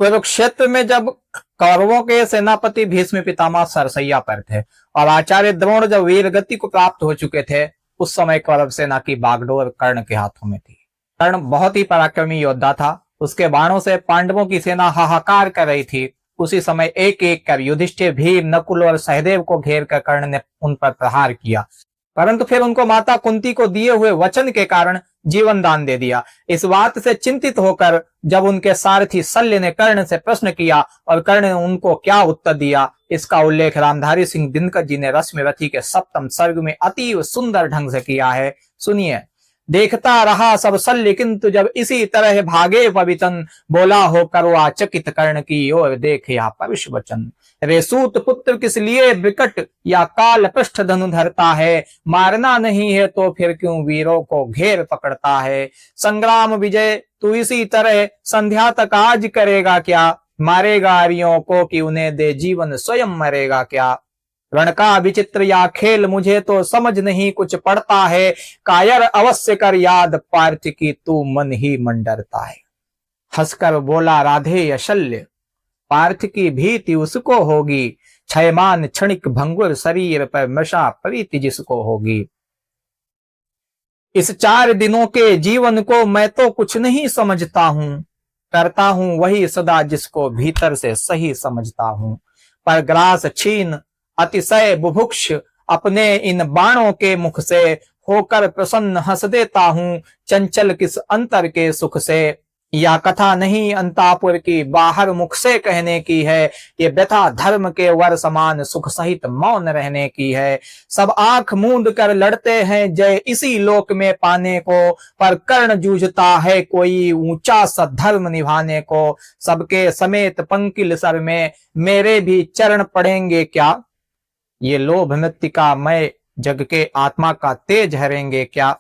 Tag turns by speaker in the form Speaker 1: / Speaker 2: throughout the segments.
Speaker 1: कुरुक्षेत्र में जब कौरवों के सेनापति भीष्म पितामह सरसैया पर थे और आचार्य द्रोण जब वीर गति को प्राप्त हो चुके थे, उस समय कौरव सेना की बागडोर कर्ण के हाथों में थी। कर्ण बहुत ही पराक्रमी योद्धा था। उसके बाणों से पांडवों की सेना हाहाकार कर रही थी। उसी समय एक एक कर युधिष्ठिर, भीम, नकुल और सहदेव को घेर कर कर्ण ने उन पर प्रहार किया, परंतु फिर उनको माता कुंती को दिए हुए वचन के कारण जीवन दान दे दिया। इस बात से चिंतित होकर जब उनके सारथी शल्य ने कर्ण से प्रश्न किया और कर्ण ने उनको क्या उत्तर दिया, इसका उल्लेख रामधारी सिंह दिनकर जी ने रश्मिरथी के सप्तम सर्ग में अति सुंदर ढंग से किया है। सुनिए। देखता रहा सब शल्य, किंतु जब इसी तरह भागे पवितन, बोला हो करवा चकित कर्ण की ओर देख या परुष वचन। रे सूत पुत्र किस लिए विकट, या काल पृष्ठ धनु धरता है, मारना नहीं है तो फिर क्यों वीरों को घेर पकड़ता है। संग्राम विजय तू इसी तरह संध्या तक आज करेगा क्या, मारेगा आर्यों को कि उन्हें दे जीवन, स्वयं मरेगा क्या। रण का विचित्र या खेल मुझे तो समझ नहीं कुछ पड़ता है, कायर अवश्य कर याद पार्थ की तू मन ही मन डरता है। हंसकर बोला राधेय शल्य, पार्थ की भीति उसको होगी, क्षयमान क्षणिक भंगुर शरीर पर मृषा प्रीति जिसको होगी। इस 4 दिनों के जीवन को मैं तो कुछ नहीं समझता हूं, करता हूं वही सदा जिसको भीतर से सही समझता हूं। पर ग्रास छीन अतिशय बुभुक्ष, अपने इन बाणों के मुख से होकर प्रसन्न हंस देता हूं, चंचल किस अंतर के सुख से। या कथा नहीं अंतापुर की, बाहर मुख से कहने की है, ये व्यथा धर्म के वर समान सुख सहित मौन रहने की है। सब आंख मूंद कर लड़ते हैं जय इसी लोक में पाने को, पर कर्ण जूझता है कोई ऊंचा सद्धर्म निभाने को। सबके समेत पंकिल सर में मेरे भी चरण पड़ेंगे क्या, ये लोभ मृत्तिका मय जग के आत्मा का तेज हरेंगे क्या।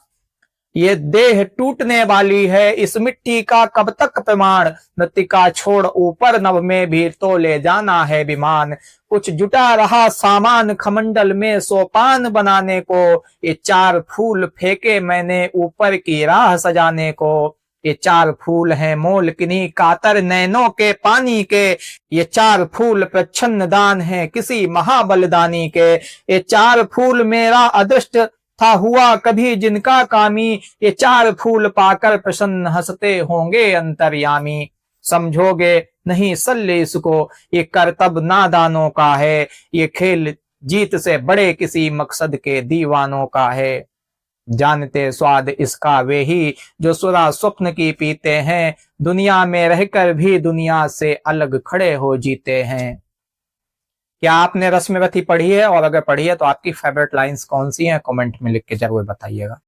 Speaker 1: ये देह टूटने वाली है, इस मिट्टी का कब तक प्रमाण, मृत्तिका छोड़ ऊपर नभ में भी तो ले जाना है विमान। कुछ जुटा रहा सामान खमंडल में सोपान बनाने को, ये 4 फूल फेंके मैंने ऊपर की राह सजाने को। ये 4 फूल हैं मोल किन्हीं कातर नैनों के पानी के, ये 4 फूल प्रच्छन्न दान है किसी महाबलदानी के। ये 4 फूल मेरा अदृष्ट था हुआ कभी जिनका कामी, ये 4 फूल पाकर प्रसन्न हंसते होंगे अंतर्यामी। समझोगे नहीं शल्य इसको, ये करतब नादानों का है, ये खेल जीत से बड़े किसी मकसद के दीवानों का है। जानते स्वाद इसका वे ही जो सुरा स्वप्न की पीते हैं, दुनिया में रहकर भी दुनिया से अलग खड़े हो जीते हैं। क्या आपने रश्मिरथी पढ़ी है, और अगर पढ़ी है तो आपकी फेवरेट लाइंस कौन सी हैं, कमेंट में लिख के जरूर बताइएगा।